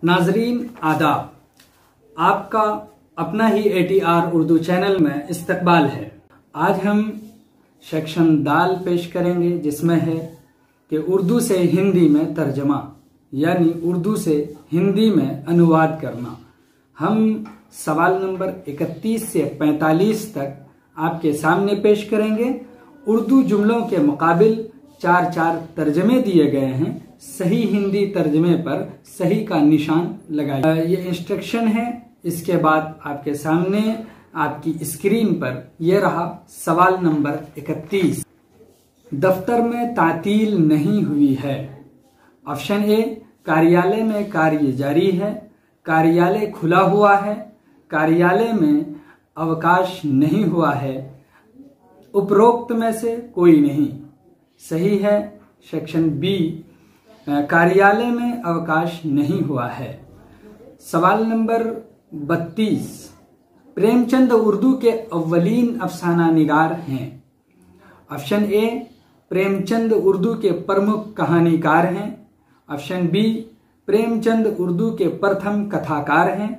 नाजरीन आदाब, आपका अपना ही ATR उर्दू चैनल में इस्तकबाल है। आज हम सेक्शन दाल पेश करेंगे जिसमें है कि उर्दू से हिंदी में तर्जमा यानी उर्दू से हिंदी में अनुवाद करना। हम सवाल नंबर 31 से 45 तक आपके सामने पेश करेंगे। उर्दू जुमलों के मुकाबिल 4-4 तर्जमे दिए गए हैं। सही हिंदी तर्जमे पर सही का निशान लगाइए। ये इंस्ट्रक्शन है। इसके बाद आपके सामने आपकी स्क्रीन पर यह रहा सवाल नंबर 31। दफ्तर में तातील नहीं हुई है। ऑप्शन ए, कार्यालय में कार्य जारी है, कार्यालय खुला हुआ है, कार्यालय में अवकाश नहीं हुआ है। उपरोक्त में से कोई नहीं। सही है सेक्शन बी, कार्यालय में अवकाश नहीं हुआ है। सवाल नंबर 32, प्रेमचंद उर्दू के अव्वलीन अफसाना निगार हैं। ऑप्शन ए, प्रेमचंद उर्दू के प्रमुख कहानीकार हैं। ऑप्शन बी, प्रेमचंद उर्दू के प्रथम कथाकार हैं।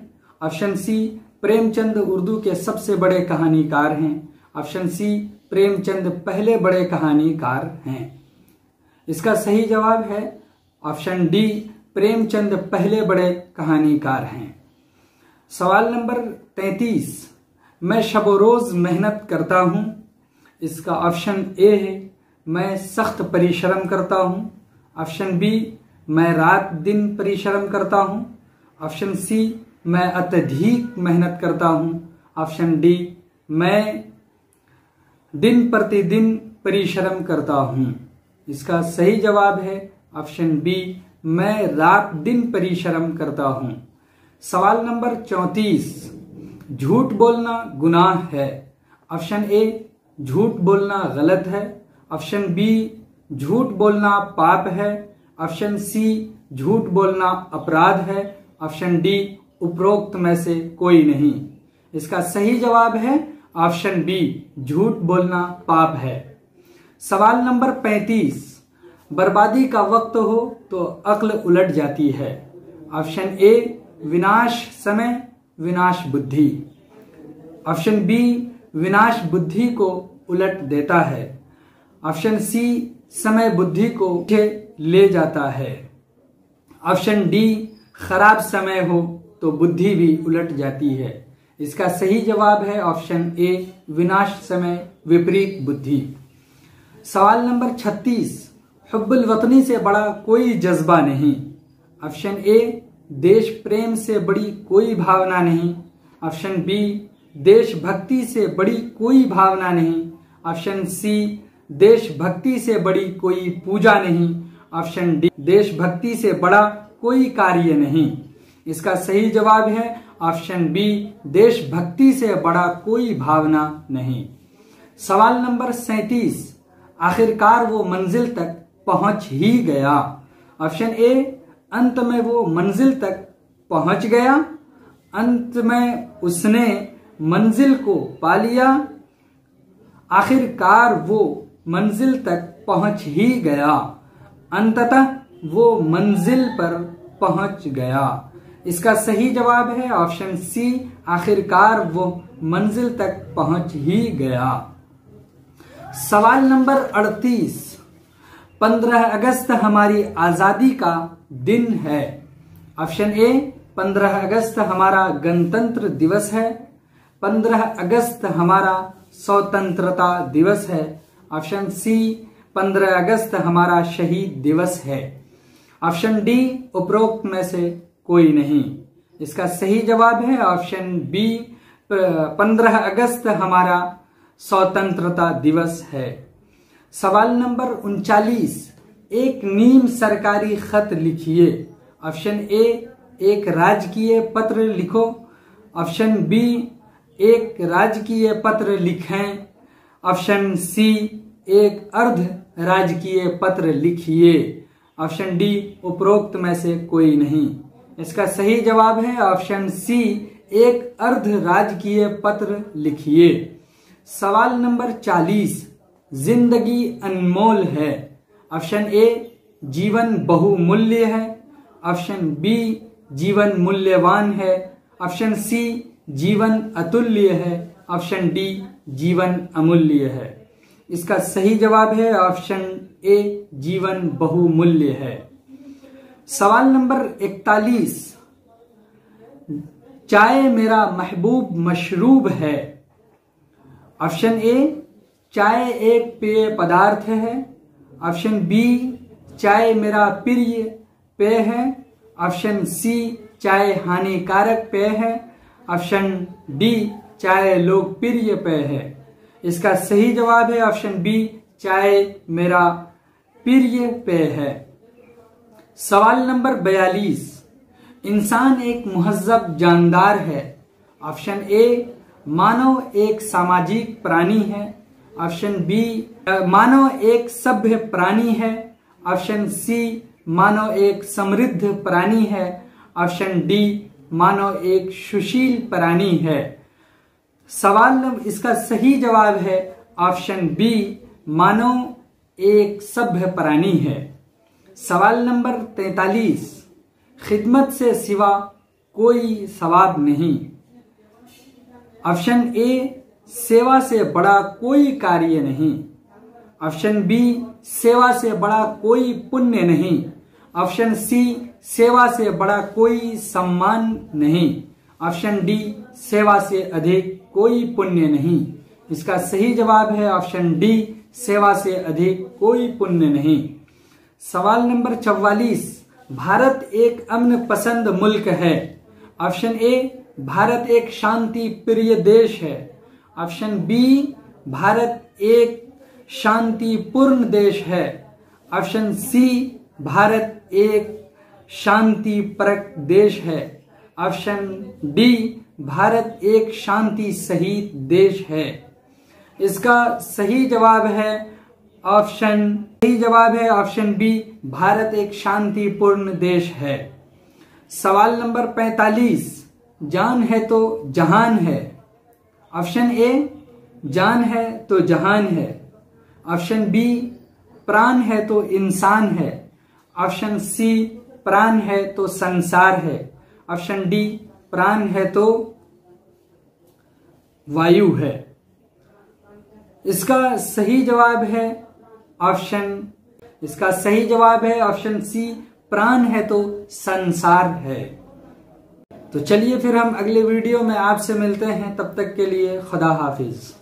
ऑप्शन सी, प्रेमचंद उर्दू के सबसे बड़े कहानीकार हैं। ऑप्शन सी, प्रेमचंद पहले बड़े कहानीकार हैं। इसका सही जवाब है ऑप्शन डी, प्रेमचंद पहले बड़े कहानीकार हैं। सवाल नंबर 33, मैं शबो रोज मेहनत करता हूं। इसका ऑप्शन ए है, मैं सख्त परिश्रम करता हूं। ऑप्शन बी, मैं रात दिन परिश्रम करता हूं। ऑप्शन सी, मैं अत्यधिक मेहनत करता हूं। ऑप्शन डी, मैं दिन प्रतिदिन परिश्रम करता हूं। इसका सही जवाब है ऑप्शन बी, मैं रात दिन परिश्रम करता हूं। सवाल नंबर 34, झूठ बोलना गुनाह है। ऑप्शन ए, झूठ बोलना गलत है। ऑप्शन बी, झूठ बोलना पाप है। ऑप्शन सी, झूठ बोलना अपराध है। ऑप्शन डी, उपरोक्त में से कोई नहीं। इसका सही जवाब है ऑप्शन बी, झूठ बोलना पाप है। सवाल नंबर 35, बर्बादी का वक्त हो तो अक्ल उलट जाती है। ऑप्शन ए, विनाश समय विनाश बुद्धि। ऑप्शन बी, विनाश बुद्धि को उलट देता है। ऑप्शन सी, समय बुद्धि को उठे ले जाता है। ऑप्शन डी, खराब समय हो तो बुद्धि भी उलट जाती है। इसका सही जवाब है ऑप्शन ए, विनाश समय विपरीत बुद्धि। सवाल नंबर 36, हुब्बुल वतनी से बड़ा कोई जज्बा नहीं। ऑप्शन ए, देश प्रेम से बड़ी कोई भावना नहीं। ऑप्शन बी, देशभक्ति से बड़ी कोई भावना नहीं। ऑप्शन सी, देशभक्ति से बड़ी कोई पूजा नहीं। ऑप्शन डी, देशभक्ति से बड़ा कोई कार्य नहीं। इसका सही जवाब है ऑप्शन बी, देशभक्ति से बड़ा कोई भावना नहीं। सवाल नंबर 37, आखिरकार वो मंजिल तक पहुंच ही गया। ऑप्शन ए, अंत में वो मंजिल तक पहुंच गया। अंत में उसने मंजिल को पा लिया। आखिरकार वो मंजिल तक पहुंच ही गया। अंततः वो मंजिल पर पहुंच गया। इसका सही जवाब है ऑप्शन सी, आखिरकार वो मंजिल तक पहुंच ही गया। सवाल नंबर 38, 15 अगस्त हमारी आजादी का दिन है। ऑप्शन ए, 15 अगस्त हमारा गणतंत्र दिवस है। 15 अगस्त हमारा स्वतंत्रता दिवस है। ऑप्शन सी, 15 अगस्त हमारा शहीद दिवस है। ऑप्शन डी, उपरोक्त में से कोई नहीं। इसका सही जवाब है ऑप्शन बी, 15 अगस्त हमारा स्वतंत्रता दिवस है। सवाल नंबर 39, एक नीम सरकारी खत लिखिए। ऑप्शन ए, एक राजकीय पत्र लिखो। ऑप्शन बी, एक राजकीय पत्र लिखें। ऑप्शन सी, एक अर्ध राजकीय पत्र लिखिए। ऑप्शन डी, उपरोक्त में से कोई नहीं। इसका सही जवाब है ऑप्शन सी, एक अर्ध राजकीय पत्र लिखिए। सवाल नंबर 40, जिंदगी अनमोल है। ऑप्शन ए, जीवन बहुमूल्य है। ऑप्शन बी, जीवन मूल्यवान है। ऑप्शन सी जीवन अतुल्य है। ऑप्शन डी जीवन अमूल्य है। इसका सही जवाब है ऑप्शन ए जीवन बहुमूल्य है। सवाल नंबर 41, चाय मेरा महबूब मशरूब है। ऑप्शन ए चाय एक पेय पदार्थ है। ऑप्शन बी चाय मेरा प्रिय पेय है। ऑप्शन सी चाय हानिकारक पेय है। ऑप्शन डी चाय लोकप्रिय पेय है। इसका सही जवाब है ऑप्शन बी चाय मेरा प्रिय पेय है। सवाल नंबर 42, इंसान एक मुहज्जब जानदार है। ऑप्शन ए मानव एक सामाजिक प्राणी है। ऑप्शन बी मानव एक सभ्य प्राणी है। ऑप्शन सी मानव एक समृद्ध प्राणी है। ऑप्शन डी मानव एक सुशील प्राणी है। इसका सही जवाब है ऑप्शन बी मानव एक सभ्य प्राणी है। सवाल नंबर 43, खिदमत से सिवा कोई सवाब नहीं। ऑप्शन ए सेवा से बड़ा कोई कार्य नहीं। ऑप्शन बी सेवा से बड़ा कोई पुण्य नहीं। ऑप्शन सी सेवा से बड़ा कोई सम्मान नहीं। ऑप्शन डी सेवा से अधिक कोई पुण्य नहीं। इसका सही जवाब है ऑप्शन डी सेवा से अधिक कोई पुण्य नहीं। सवाल नंबर 44, भारत एक अमन पसंद मुल्क है। ऑप्शन ए भारत एक शांति प्रिय देश है। ऑप्शन बी भारत एक शांतिपूर्ण देश है। ऑप्शन सी भारत एक शांतिपरक देश है। ऑप्शन डी भारत एक शांति सहित देश है। इसका सही जवाब है ऑप्शन बी भारत एक शांतिपूर्ण देश है। सवाल नंबर 45, जान है तो जहान है। ऑप्शन ए जान है तो जहान है। ऑप्शन बी प्राण है तो इंसान है। ऑप्शन सी प्राण है तो संसार है। ऑप्शन डी प्राण है तो वायु है। इसका सही जवाब है ऑप्शन सी प्राण है तो संसार है। तो चलिए फिर हम अगले वीडियो में आपसे मिलते हैं। तब तक के लिए खुदा हाफिज।